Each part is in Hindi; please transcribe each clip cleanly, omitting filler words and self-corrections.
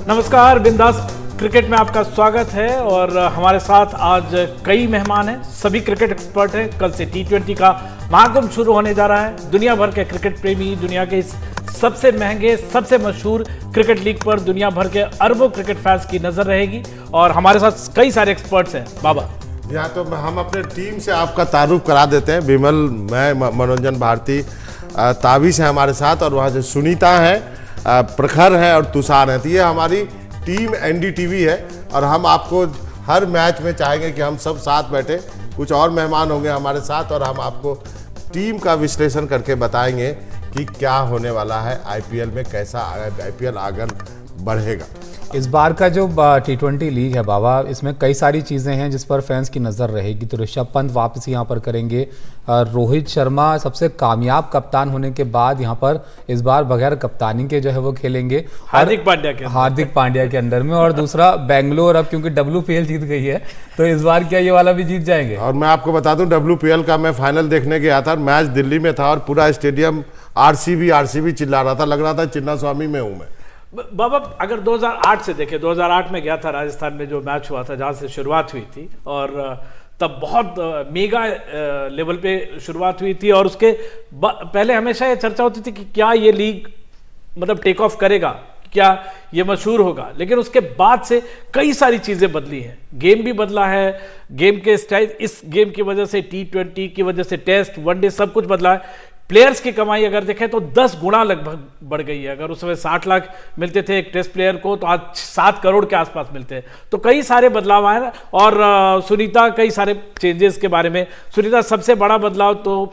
नमस्कार, बिंदास क्रिकेट में आपका स्वागत है। और हमारे साथ आज कई मेहमान हैं, सभी क्रिकेट एक्सपर्ट हैं। कल से T20 का महाकुंभ शुरू होने जा रहा है। दुनिया भर के क्रिकेट प्रेमी दुनिया के इस सबसे महंगे, सबसे मशहूर क्रिकेट लीग पर दुनिया भर के अरबों क्रिकेट फैंस की नजर रहेगी। और हमारे साथ कई सारे एक्सपर्ट्स हैं। बाबा, यहाँ तो हम अपने टीम से आपका तारुफ करा देते हैं। विमल, मैं, मनोरंजन भारती, ताबिश है हमारे साथ, और वहाँ से सुनीता है, प्रखर है और तुषार है। तो ये हमारी टीम NDTV है। और हम आपको हर मैच में चाहेंगे कि हम सब साथ बैठे, कुछ और मेहमान होंगे हमारे साथ, और हम आपको टीम का विश्लेषण करके बताएंगे कि क्या होने वाला है IPL में, कैसा IPL आगे बढ़ेगा। इस बार का जो T20 लीग है बाबा, इसमें कई सारी चीज़ें हैं जिस पर फैंस की नज़र रहेगी। तो ऋषभ पंत वापसी यहाँ पर करेंगे। रोहित शर्मा सबसे कामयाब कप्तान होने के बाद यहाँ पर इस बार बगैर कप्तानी के जो है वो खेलेंगे हार्दिक पांड्या के अंडर में। और दूसरा, बेंगलोर अब क्योंकि WPL जीत गई है तो इस बार क्या ये वाला भी जीत जाएंगे। और मैं आपको बता दूं, WPL का मैं फाइनल देखने गया था। मैच दिल्ली में था और पूरा स्टेडियम RCB चिल्ला रहा था। लग रहा था चिन्ना स्वामी में हूं मैं। बाबा, अगर 2008 से देखें, 2008 में गया था राजस्थान में जो मैच हुआ था, जहां से शुरुआत हुई थी, और तब बहुत मेगा लेवल पे शुरुआत हुई थी। और उसके पहले हमेशा ये चर्चा होती थी कि क्या ये लीग मतलब टेक ऑफ करेगा, क्या ये मशहूर होगा। लेकिन उसके बाद से कई सारी चीज़ें बदली हैं। गेम भी बदला है, गेम के स्टाइल, इस गेम की वजह से, T20 की वजह से, टेस्ट, वनडे सब कुछ बदला है। प्लेयर्स की कमाई अगर देखें तो 10 गुना लगभग बढ़ गई है। अगर उस समय 60 लाख मिलते थे एक टेस्ट प्लेयर को, तो आज 7 करोड़ के आसपास मिलते हैं। तो कई सारे बदलाव आए। और सुनीता, कई सारे चेंजेस के बारे में, सुनीता, सबसे बड़ा बदलाव तो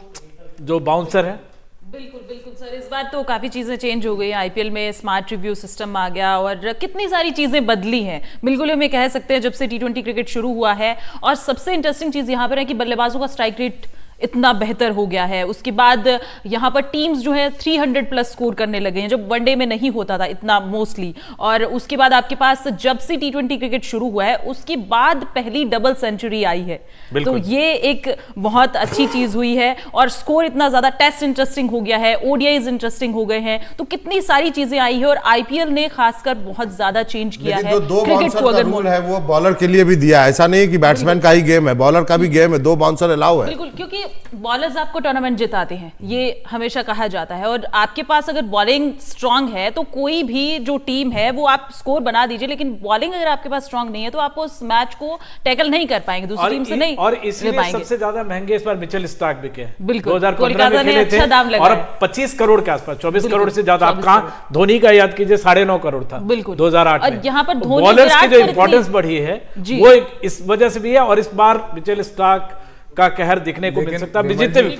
जो बाउंसर है। बिल्कुल बिल्कुल सर, इस बार तो काफ़ी चीज़ें चेंज हो गई हैं। IPL में स्मार्ट रिव्यू सिस्टम आ गया और कितनी सारी चीज़ें बदली हैं। बिल्कुल हम ये कह सकते हैं जब से T20 क्रिकेट शुरू हुआ है। और सबसे इंटरेस्टिंग चीज़ यहाँ पर है कि बल्लेबाजों का स्ट्राइक रेट इतना बेहतर हो गया है। उसके बाद यहाँ पर टीम्स जो है 300 प्लस स्कोर करने लगे हैं, जो वनडे में नहीं होता था इतना मोस्टली। और उसके बाद आपके पास जब से T20 क्रिकेट शुरू हुआ है उसके बाद पहली डबल सेंचुरी आई है। तो ये एक बहुत अच्छी चीज हुई है। और स्कोर इतना ज्यादा, टेस्ट इंटरेस्टिंग हो गया है, ODIs इंटरेस्टिंग हो गए हैं। तो कितनी सारी चीजें आई है। और IPL ने खासकर बहुत ज्यादा चेंज किया है। दो बाउंसर का रूल है, वो बॉलर के लिए भी दिया है। ऐसा नहीं है कि बैट्समैन का ही गेम है, बॉलर का भी गेम है। 2 बाउंसर अलाउ है। बिल्कुल, क्योंकि बॉलर्स आपको टूर्नामेंट जिताते हैं, ये हमेशा कहा जाता है। और आपके पास अगर बॉलिंग स्ट्रांग है तो कोई भी जो टीम है वो आप स्कोर बना दीजिए, लेकिन बॉलिंग अगर आपके पास स्ट्रांग नहीं है तो आप उस मैच को टैकल नहीं कर पाएंगे, दूसरी टीम से नहीं। और इसलिए सबसे ज्यादा महंगे इस बार मिचेल स्टार्क बिके। बिल्कुल, 2015 में खेले थे और 25 करोड़ के आसपास, 24 करोड़ से ज्यादा। आप कहां, धोनी का याद कीजिए, 9.5 करोड़ था 2008 में। यहाँ पर बॉलर्स की जो इंपॉर्टेंस बढ़ी है वो इस वजह से भी है। और इस बार मिचेल स्टार्क का कहर दिखने को मिल सकता है। जीतते भी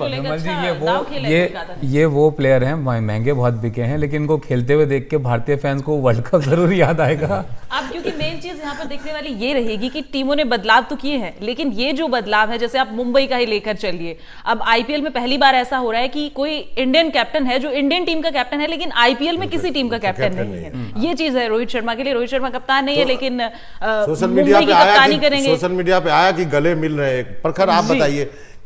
ये वो प्लेयर हैं, महंगे बहुत बिके हैं, लेकिन इनको खेलते हुए देख के भारतीय फैंस को वर्ल्ड कप जरूर याद आएगा। अब क्योंकि मेन चीज यहाँ पर देखने वाली ये रहेगी कि टीमों ने बदलाव तो किए हैं, लेकिन ये जो बदलाव है, जैसे आप मुंबई का ही लेकर चलिए। अब IPL में पहली बार ऐसा हो रहा है कि कोई इंडियन कैप्टन है जो इंडियन टीम का कैप्टन है, लेकिन IPL में किसी टीम का कैप्टन नहीं है। ये चीज है रोहित शर्मा के लिए। रोहित शर्मा कप्तान नहीं है, लेकिन सोशल मीडिया पे कप्तानी करेंगे। सोशल मीडिया पे आया कि गले मिल रहे हैं। प्रखर, आप बताइए,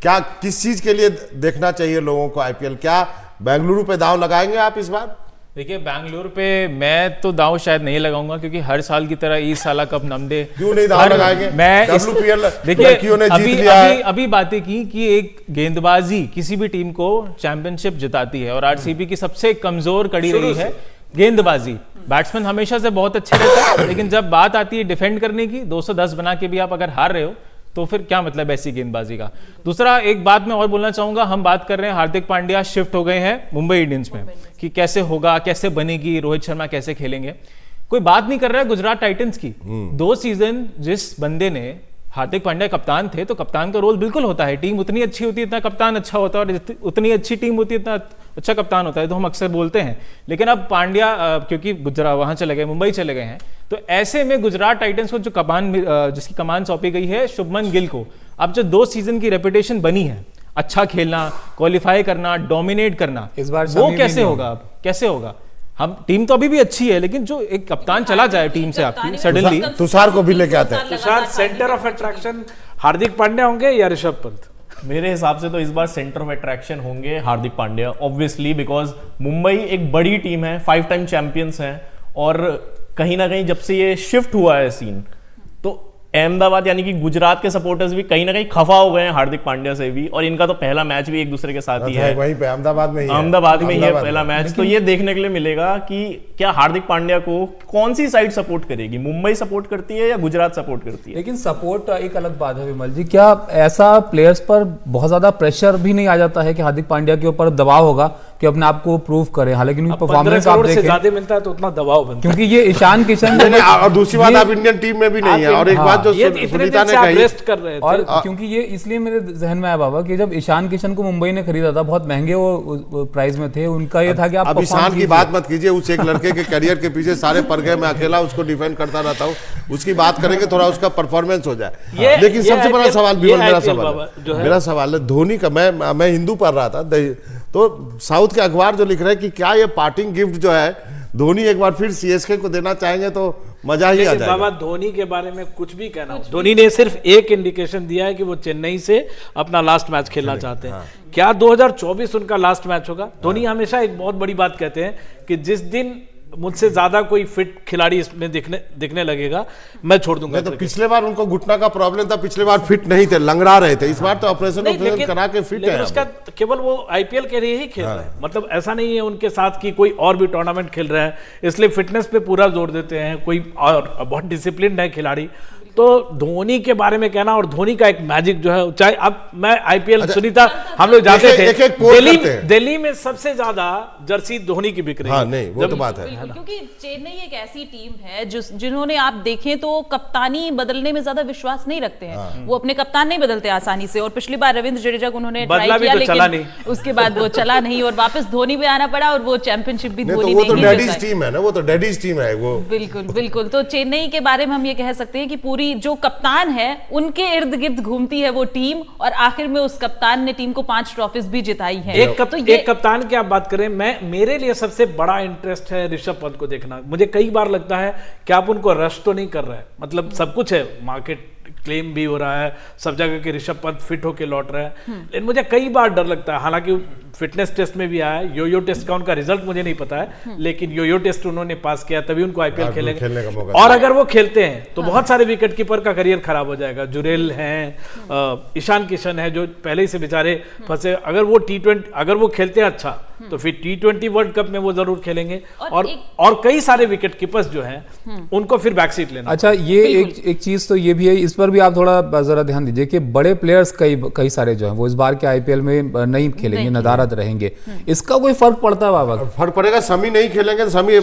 क्या किस चीज के लिए देखना चाहिए लोगों को IPL? क्या बेंगलुरु पे दांव लगाएंगे आप इस बार? देखिए, बेंगलुरु पे मैं तो दांव शायद नहीं लगाऊंगा, क्योंकि हर साल की तरह इस साल कप नमदे। क्यों नहीं दांव लगाएंगे? मैं WPL देखिए, अभी बातें की कि एक गेंदबाजी किसी भी टीम को चैंपियनशिप जिताती है, और RCB की सबसे कमजोर कड़ी रही है गेंदबाजी। बैट्समैन हमेशा से बहुत अच्छे रहता है, लेकिन जब बात आती है डिफेंड करने की, 210 बना के भी आप अगर हार रहे हो तो फिर क्या मतलब ऐसी गेंदबाजी का। दूसरा, एक बात मैं और बोलना चाहूंगा, हम बात कर रहे हैं हार्दिक पांड्या शिफ्ट हो गए हैं मुंबई इंडियंस में, कि कैसे होगा, कैसे बनेगी, रोहित शर्मा कैसे खेलेंगे। कोई बात नहीं कर रहा है गुजरात टाइटंस की। 2 सीजन जिस बंदे ने, हार्दिक पांड्या कप्तान थे, तो कप्तान का रोल बिल्कुल होता है। टीम उतनी अच्छी होती है इतना कप्तान अच्छा होता है, और उतनी अच्छी टीम होती है इतना अच्छा कप्तान होता है, तो हम अक्सर बोलते हैं। लेकिन अब पांड्या क्योंकि गुजरात वहां चले गए, मुंबई चले गए हैं, तो ऐसे में गुजरात टाइटंस को जो जिसकी कमान सौंपी गई है शुभमन गिल को, अब जो 2 सीजन की रेपुटेशन बनी है, अच्छा खेलना, क्वालिफाई करना, डोमिनेट करना, इस बार वो कैसे होगा? अब कैसे होगा? हम टीम तो अभी भी अच्छी है, लेकिन जो एक कप्तान चला जाए टीम से आपकी सडनली। तुषार को भी लेके आते हैं। Tushar, centre of attraction Hardik Pandya होंगे या ऋषभ पंत? मेरे हिसाब से तो इस बार सेंटर ऑफ अट्रैक्शन होंगे हार्दिक पांड्या, ऑब्वियसली, बिकॉज मुंबई एक बड़ी टीम है, 5 टाइम चैंपियंस हैं, और कहीं ना कहीं जब से ये शिफ्ट हुआ है सीन, तो अहमदाबाद यानी कि गुजरात के सपोर्टर्स भी कहीं ना कहीं खफा हो गए हैं हार्दिक पांड्या से भी, और इनका तो पहला मैच भी एक दूसरे के साथ ही है, वहीं पे अहमदाबाद में ही है। अहमदाबाद में ही है पहला मैच। तो ये देखने के लिए मिलेगा कि क्या हार्दिक पांड्या को कौन सी साइड सपोर्ट करेगी, मुंबई सपोर्ट करती है या गुजरात सपोर्ट करती है। लेकिन सपोर्ट एक अलग बात है विमल जी, क्या ऐसा प्लेयर्स पर बहुत ज्यादा प्रेशर भी नहीं आ जाता है कि हार्दिक पांड्या के ऊपर दबाव होगा कि अपने आप को प्रूव करें, हालांकि उनकी परफॉर्मेंस आप देखें ज्यादा मिलता है तो उतना दबाव बनता है, क्योंकि ये ईशान किशन और दूसरी बात आप इंडियन टीम में भी नहीं है, और एक बात जो सुनीता ने कही, रेस्ट कर रहे थे, और क्योंकि ये इसलिए मेरे जहन में आया बाबा कि जब ईशान किशन को मुंबई ने खरीदा था, बहुत महंगे वो प्राइस में थे, उनका ये था कि आप अब ईशान की बात मत कीजिए, उस एक लड़के के करियर के पीछे सारे पड़ गए, मैं अकेला उसको डिफेंड करता रहता हूँ, उसकी बात करेंगे थोड़ा उसका परफॉर्मेंस हो जाए। लेकिन सबसे बड़ा सवाल मेरा सवाल है धोनी का, मैं हिंदू पढ़ रहा था, तो साउथ के अखबार जो लिख रहे हैं कि क्या ये पार्टिंग गिफ्ट जो है धोनी एक बार फिर सीएसके को देना चाहेंगे तो मजा ही आ जाएगा। बाबा धोनी के बारे में कुछ भी कहना, धोनी ने सिर्फ एक इंडिकेशन दिया है कि वो चेन्नई से अपना लास्ट मैच खेलना चाहते हैं। क्या 2024 उनका लास्ट मैच होगा? धोनी हमेशा एक बहुत बड़ी बात कहते हैं कि जिस दिन मुझसे ज्यादा कोई फिट खिलाड़ी इसमें दिखने लगेगा मैं छोड़ दूंगा। तो पिछले बार उनको घुटना का प्रॉब्लम था, पिछले बार फिट नहीं थे, लंगड़ा रहे थे, इस बार तो ऑपरेशन करा के फिट है। उसका केवल वो आईपीएल के लिए ही खेल रहे हैं, मतलब ऐसा नहीं है उनके साथ कि कोई और भी टूर्नामेंट खेल रहा है, इसलिए फिटनेस पे पूरा जोर देते हैं, कोई और बहुत डिसिप्लिन है खिलाड़ी। तो धोनी के बारे में कहना, और धोनी का एक मैजिक जो है, चाहे अब मैं आईपीएल सुनीता हम लोग जाते थे, दिल्ली में सबसे ज्यादा जर्सी धोनी की बिक रही है। हाँ, नहीं वो तो बात है, क्योंकि चेन्नई एक ऐसी टीम है जिन्होंने आप देखें तो कप्तानी बदलने में ज्यादा विश्वास नहीं रखते हैं, वो अपने कप्तान नहीं बदलते आसानी से, और पिछली बार रविंद्र जडेजा को उन्होंने ट्राई किया लेकिन उसके बाद वो चला नहीं, और वापस धोनी पे आना पड़ा, और वो चैंपियनशिप भी धोनी वो तो डैडीज टीम है ना, वो तो डैडीज टीम है वो। बिल्कुल बिल्कुल। तो चेन्नई के बारे में हम ये कह सकते हैं कि पूरी जो कप्तान है उनके इर्द गिर्द घूमती है वो टीम, और आखिर में उस कप्तान ने टीम को 5 ट्रॉफीज भी जिताई है। एक कप्तान की आप बात करें, मेरे लिए सबसे बड़ा इंटरेस्ट है ऋषभ पंत को देखना। मुझे कई बार लगता है कि आप उनको रश तो नहीं कर रहे हैं, मतलब सब कुछ है, मार्केट क्लेम भी हो रहा है सब जगह के ऋषभ पंत फिट होके लौट रहे हैं, लेकिन मुझे कई बार डर लगता है, हालांकि फिटनेस टेस्ट में भी आया, योयो टेस्ट का उनका रिजल्ट मुझे नहीं पता है, लेकिन योयो टेस्ट उन्होंने पास किया तभी उनको आईपीएल खेलने का मौका, और अगर वो खेलते हैं तो बहुत सारे विकेट कीपर का करियर खराब हो जाएगा। जुरेल हैं, ईशान किशन है जो पहले ही से बेचारे फंसे, अगर वो T20 अगर वो खेलते हैं अच्छा तो फिर T20 वर्ल्ड कप में वो जरूर खेलेंगे, और कई सारे विकेट कीपर्स जो हैं उनको फिर बैकसीट लेना। अच्छा, ये एक चीज तो ये भी है, इस पर भी आप थोड़ा जरा ध्यान दीजिए कि बड़े प्लेयर्स कई सारे जो हैं वो इस बार के आईपीएल में नहीं खेलेंगे, नदारद रहेंगे, इसका कोई फर्क पड़ता है बाबा? फर्क पड़ेगा, शमी नहीं खेलेंगे, शमी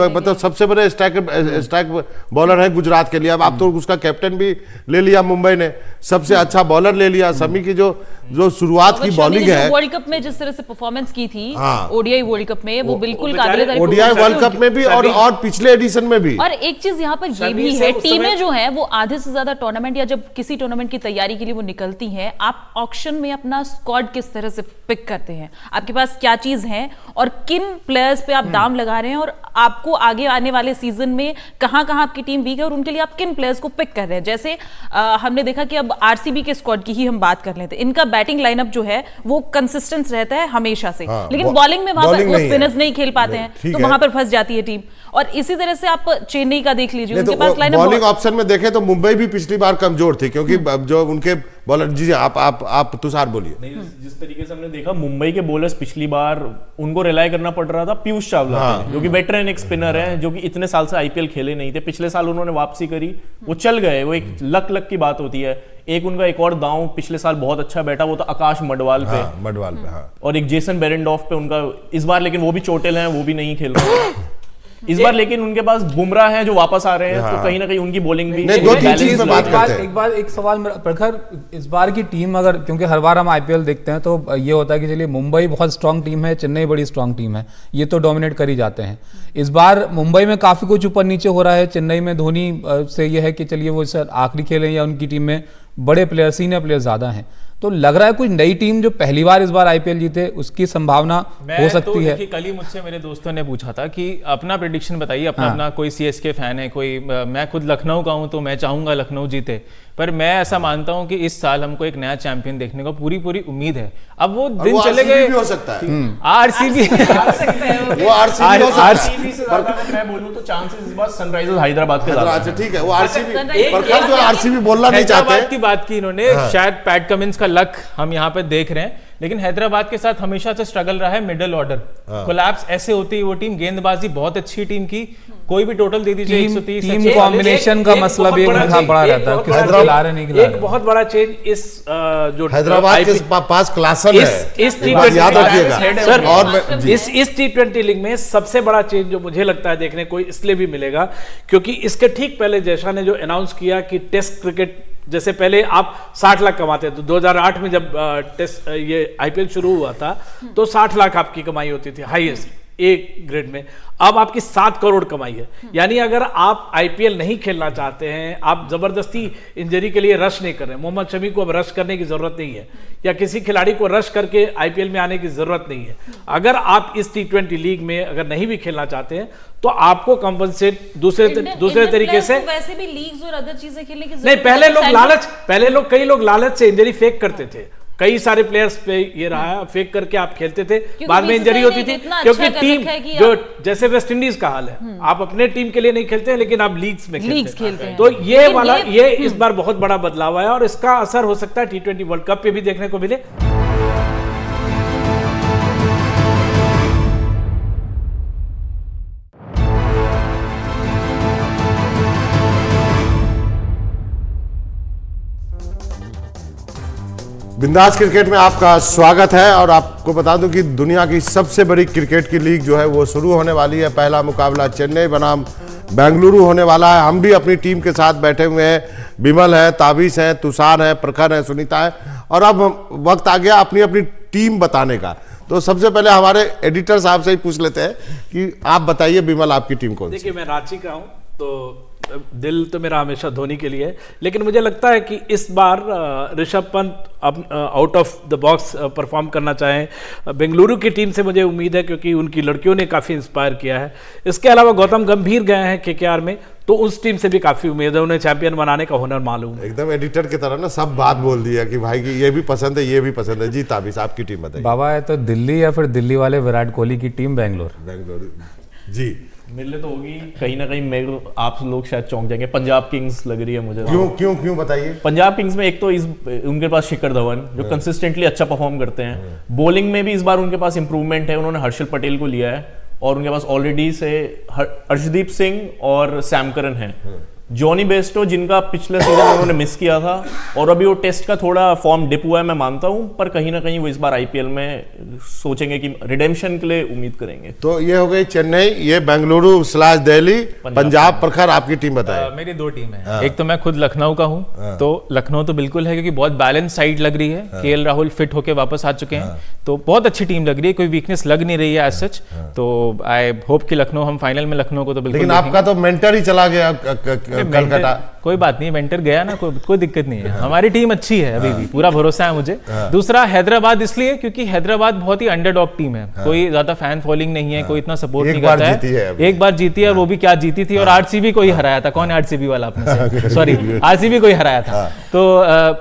मतलब सबसे बड़े स्ट्राइक बॉलर है गुजरात के लिए, अब आप तो उसका कैप्टन भी ले लिया मुंबई ने, सबसे अच्छा बॉलर ले लिया, शमी की जो शुरुआत की बॉलिंग है वर्ल्ड कप में जिस तरह से परफॉर्मेंस की थी, ओडीआई वर्ल्ड कप में, वो बिल्कुल काबिल-ए-तारीफ, ओडीआई वर्ल्ड कप में भी और पिछले एडिशन में भी। और एक चीज यहाँ पर ये भी है, टीमें जो है वो आधे से ज्यादा टूर्नामेंट या जब किसी टूर्नामेंट की तैयारी के लिए वो निकलती हैं, आप ऑक्शन में अपना स्क्वाड किस तरह से पिक करते हैं, आपके पास क्या चीज है और किन प्लेयर्स पे आप दाम लगा रहे हैं, और आपको आगे आने वाले सीजन में कहां आपकी टीम वीक है और उनके लिए आप किन प्लेयर्स को पिक कर रहे हैं। जैसे हमने देखा कि अब आरसीबी के स्क्वाड की ही हम बात कर लेते हैं, इनका बैटिंग लाइनअप जो है वो कंसिस्टेंट रहता है हमेशा से, लेकिन बॉलिंग में वहां पर वो स्पिनर्स नहीं खेल पाते हैं, तो वहां पर फंस जाती है टीम। और इसी तरह से आप चेन्नई का देख लीजिए, उनके पास लाइनअप बॉलिंग ऑप्शन में देखें तो मुंबई भी पिछली बार कमजोर थी, क्योंकि जो उनके बॉलर, जी आप तुषार बोलिए। जिस तरीके से हमने देखा मुंबई के बॉलर्स पिछली बार उनको रिलाय करना पड़ रहा था पीयूष चावला पे, जो कि वेटरन एक स्पिनर है, जो कि इतने साल से आईपीएल खेले नहीं थे, पिछले साल उन्होंने वापसी करी, वो चल गए, वो एक लक की बात होती है। एक उनका एक और दांव पिछले साल बहुत अच्छा बैठा, वो तो आकाश मडवाल पे, और एक जेसन बेरेंडॉफ पे उनका इस बार, लेकिन वो भी चोटिल हैं, वो भी नहीं खेल रहे इस बार, लेकिन उनके पास बुमराह हैं जो वापस आ रहे हैं, तो कहीं ना कहीं उनकी बॉलिंग भी एक सवाल प्रखर, इस बार की टीम अगर, क्योंकि हर बार हम आईपीएल देखते हैं तो ये होता है कि चलिए मुंबई बहुत स्ट्रांग टीम है, चेन्नई बड़ी स्ट्रांग टीम है, ये तो डोमिनेट कर ही जाते हैं। इस बार मुंबई में काफी कुछ ऊपर नीचे हो रहा है, चेन्नई में धोनी से यह है कि चलिए वो आखिरी खेलें, या उनकी टीम में बड़े प्लेयर, सीनियर प्लेयर ज्यादा हैं, तो लग रहा है कुछ नई टीम जो पहली बार इस बार आईपीएल जीते उसकी संभावना हो सकती है। कल ही मुझसे मेरे दोस्तों ने पूछा था कि अपना प्रेडिक्शन बताइए, अपना कोई सीएसके फैन है, कोई, मैं खुद लखनऊ का हूं तो मैं चाहूंगा लखनऊ जीते, पर मैं ऐसा मानता हूं कि इस साल हमको एक नया चैंपियन देखने को पूरी उम्मीद है। अब वो और दिन वो चले RCB गए, भी हो सकता है। आरसीबी वो आरसीबी हो सकता है। आरसीबी से ज्यादा अगर मैं बोलूं तो चांसेस इस बार सनराइजर्स हैदराबाद के ज्यादा अच्छा ठीक है, वो आरसीबी sunrise- प्रखर जो आरसीबी बोलना नहीं चाहते। हैदराबाद की बात की इन्होंने, शायद पैट कमिंस का लक हम यहाँ पे देख रहे हैं, लेकिन हैदराबाद के साथ हमेशा से स्ट्रगल रहा है मिडिल ऑर्डर। कोलैप्स ऐसे होती है वो टीम, गेंदबाजी बहुत अच्छी टीम की, कोई भी टोटल दे दीजिए 130 टीम 140। कॉम्बिनेशन का मसला भी एक उठा पड़ा रहता है, किसी को खिला रहे नहीं खिला एक रहे। बहुत बड़ा चेंज इस जो हैदराबाद के पास क्लासन है, इस ये बात याद रखिएगा। सर, और मैं- जी। इस T20 लीग में सबसे बड़ा चेंज जो मुझे लगता है देखने को इसलिए भी मिलेगा क्योंकि इसके ठीक पहले जैसा ने जो अनाउंस किया कि टेस्ट क्रिकेट, जैसे पहले आप 60 लाख कमाते थे, 2008 में जब टेस्ट ये आईपीएल शुरू हुआ था तो 60 लाख आपकी कमाई होती थी हाईएस्ट एक ग्रेड में। अब आपकी 7 करोड़ कमाई है। यानी अगर आप आईपीएल नहीं खेलना चाहते हैं, आप जबरदस्ती इंजरी के लिए रश नहीं कर रहे हैं, मोहम्मद शमी को अब रश करने की जरूरत नहीं है या किसी खिलाड़ी को रश करके आईपीएल में आने की जरूरत नहीं है। अगर आप इस T20 लीग में अगर नहीं भी खेलना चाहते हैं तो आपको कंपनसेट दूसरे तरीके से, वैसे भी लीग्स और अदर चीजें खेलने की नहीं जरूरत पहले कई लोग लालच से इंजरी फेक करते थे, कई सारे प्लेयर्स पे ये रहा है, फेक करके आप खेलते थे, बाद में इंजरी होती थी क्योंकि टीम जो जैसे वेस्ट इंडीज का हाल है, आप अपने टीम के लिए नहीं खेलते हैं लेकिन आप लीग्स में खेलते हैं। तो ये वाला ये इस बार बहुत बड़ा बदलाव आया और इसका असर हो सकता है T20 वर्ल्ड कप पे भी देखने को मिले। बिंदास क्रिकेट में आपका स्वागत है और आपको बता दूं कि दुनिया की सबसे बड़ी क्रिकेट की लीग जो है वो शुरू होने वाली है। पहला मुकाबला चेन्नई बनाम बेंगलुरु होने वाला है। हम भी अपनी टीम के साथ बैठे हुए हैं, बिमल है, ताबिश है, तुषार है, प्रखर है, सुनीता है और अब वक्त आ गया अपनी अपनी टीम बताने का। तो सबसे पहले हमारे एडिटर साहब से ही पूछ लेते हैं कि आप बताइए बिमल, आपकी टीम कौन सी? देखिए, मैं रांची का हूं तो दिल तो मेरा हमेशा धोनी के लिए है, लेकिन मुझे लगता है कि इस बार ऋषभ पंत अब out of the box perform करना चाहें। बेंगलुरु की टीम से मुझे उम्मीद है क्योंकि उनकी लड़कियों ने काफ़ी इंस्पायर किया है। इसके अलावा गौतम गंभीर गए हैं केकेआर में, तो उस टीम से भी काफ़ी उम्मीद है, उन्हें चैंपियन बनाने का हुनर मालूम है। एकदम एडिटर की तरह ना सब बात बोल दिया कि भाई की ये भी पसंद है, ये भी पसंद है। जी ताबिश, आपकी टीम बताइए। बाबा है तो दिल्ली या फिर दिल्ली वाले विराट कोहली की टीम बेंगलोर। बेंगलुरु जी, मेरे लिए तो होगी कहीं ना कहीं, मेरे आप लोग शायद चौंक जाएंगे, पंजाब किंग्स लग रही है मुझे। क्यों बताइए। पंजाब किंग्स में एक तो उनके पास शिखर धवन जो कंसिस्टेंटली अच्छा परफॉर्म करते हैं, बॉलिंग में भी इस बार उनके पास इंप्रूवमेंट है, उन्होंने हर्षल पटेल को लिया है और उनके पास ऑलरेडी से अर्शदीप सिंह और सैम करन है। जॉनी बेस्टो जिनका पिछले सीजन उन्होंने मिस किया था और अभी वो टेस्ट का थोड़ा फॉर्म डिप हुआ है, मैं मानता हूं, पर कहीं ना कहीं वो इस बार आईपीएल में सोचेंगे कि रिडेम्पशन के लिए उम्मीद करेंगे। तो ये हो गई चेन्नई, ये बेंगलुरु / दिल्ली, पंजाब। प्रखर, आपकी टीम बताइए। मेरी 2 टीम है। एक तो मैं खुद लखनऊ का हूँ, तो लखनऊ तो बिल्कुल है क्योंकि बहुत बैलेंस साइड लग रही है। केएल राहुल फिट होके वापस आ चुके हैं, तो बहुत अच्छी टीम लग रही है, कोई वीकनेस लग नहीं रही है एज सच। तो आई होप कि लखनऊ, हम फाइनल में लखनऊ को तो बिल्कुल। लेकिन आपका तो मेंटर ही चला गया कलकत्ता। कोई बात नहीं, मेंटर गया ना, कोई दिक्कत नहीं है। हमारी टीम अच्छी है, अभी भी पूरा भरोसा है मुझे। दूसरा हैदराबाद इसलिए क्योंकि हैदराबाद बहुत ही अंडरडॉग टीम है, कोई ज्यादा फैन फॉलोइंग नहीं है, कोई इतना सपोर्ट नहीं करता है। एक बार जीती है, वो भी क्या जीती थी, और आरसीबी को ही हराया था। कौन है आरसीबी वाला अपने? सॉरी, आरसीबी को ही हराया था। तो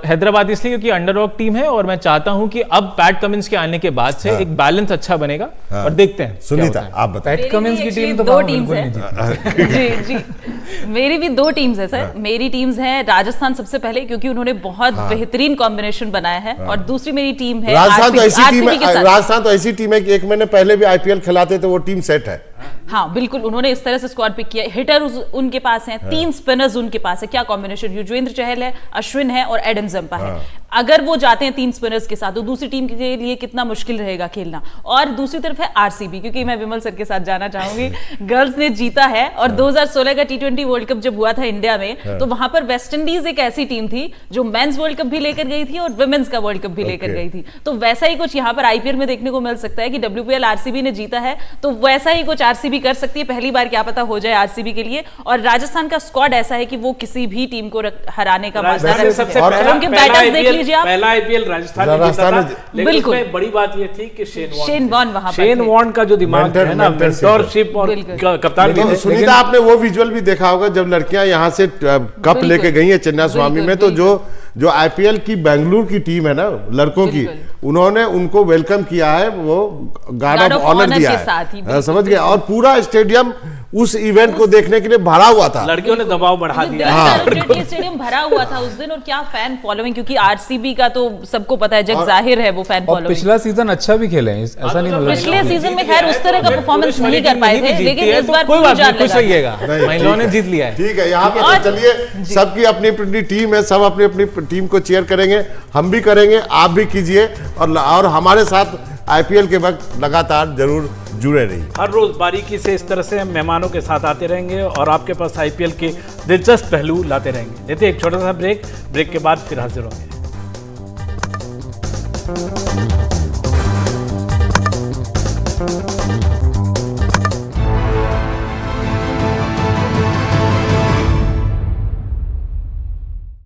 हैदराबाद इसलिए क्योंकि अंडरडॉग टीम है और मैं चाहता हूं कि अब पैट कमिंस के आने के बाद से एक बैलेंस अच्छा बनेगा और देखते हैं। सुनीता, आप बताइए। पैट कमिंस की टीम तो 2 टीम्स बिल्कुल है नहीं जीती। जी जी, मेरी भी 2 टीम्स है सर। मेरी टीम्स हैं राजस्थान सबसे पहले क्योंकि उन्होंने बहुत बेहतरीन कॉम्बिनेशन बनाया है, और दूसरी मेरी टीम है राजस्थान। तो ऐसी टीम RCB के है, साथ। राजस्थान तो ऐसी टीम है कि 1 महीने पहले भी आईपीएल खिलाते थे, वो टीम सेट है। हाँ बिल्कुल, उन्होंने इस तरह से स्क्वाड पिक किया। हिटर उनके पास हैं, 3 स्पिनर्स उनके पास है। क्या कॉम्बिनेशन! युजवेंद्र चहल है, अश्विन है और एडम जंपा है। अगर वो जाते हैं 3 स्पिनर्स के साथ तो दूसरी टीम के लिए कितना मुश्किल रहेगा खेलना। और दूसरी तरफ है आरसीबी, क्योंकि मैं विमल सर के साथ जाना चाहूंगी। गर्ल्स ने जीता है, और 2016 का T20 वर्ल्ड कप जब हुआ था इंडिया में, तो वहां पर वेस्ट इंडीज एक ऐसी टीम थी जो मेंस वर्ल्ड कप भी लेकर गई थी और वुमेन्स का वर्ल्ड कप भी लेकर गई थी। तो वैसा ही कुछ यहाँ पर आईपीएल में देखने को मिल सकता है कि WPL आरसीबी ने जीता है, तो वैसा ही कुछ आरसीबी कर सकती है, पहली बार क्या पता हो जाए आरसीबी के लिए। और राजस्थान का स्क्वाड ऐसा है कि वो किसी भी टीम को हराने का मौका राजस्थान रखती सबसे है। और पहला उनके बैटर्स देख लीजिए आप, पहला आईपीएल राजस्थान ने जीता राजस्थान था, ने- लेकिन बिल्कुल। उसमें बड़ी बात ये थी कि शेन वॉर्न वहां पर शेन थे। वॉर्न का जो दिमाग मेंटर- है ना, मेंटरशिप। मेंटरशिप और बिल्कुल। कप्तान तो भी थे। सुनीता, आपने वो विजुअल भी देखा होगा जब लड़कियां यहाँ से कप बिल्कुल। लेके गई है चेन्नई स्वामी में, तो जो आईपीएल की बेंगलुरु की टीम है ना लड़कों की, बिल्कुल। उन्होंने उनको वेलकम किया है, वो गार्ड ऑफ ऑनर दिया के साथ ही, है, बिल्कुल, समझ गए। और पूरा स्टेडियम उस इवेंट को देखने के लिए भरा हुआ था। लड़कियों ने दबाव बढ़ा दिया। स्टेडियम भरा हुआ था उस दिन, और क्या फैन फॉलोइंग, क्योंकि आरसीबी का तो सबको पता है, जग जाहिर है वो फैन और फॉलोइंग। पिछला सीजन अच्छा भी खेले हैं, ऐसा नहीं मतलब पिछले सीजन में खैर उस तरह का परफॉर्मेंस नहीं कर पाए थे, लेकिन इस बार कोई पूरी बात जान नहीं, खुश लगा दी। रहिएगा, नहीं, महिलाओं ठीक ने है। जीत लिया है। ठीक है, यहाँ पे और- तो चलिए सबकी अपनी अपनी टीम है, सब अपनी अपनी टीम को चीयर करेंगे, हम भी करेंगे, आप भी कीजिए, और हमारे साथ आईपीएल के वक्त लगातार जरूर जुड़े रहिए। हर रोज बारीकी से इस तरह से हम मेहमानों के साथ आते रहेंगे और आपके पास आईपीएल के दिलचस्प पहलू लाते रहेंगे। लेते हैं एक छोटा सा ब्रेक के बाद फिर हाजिर होंगे।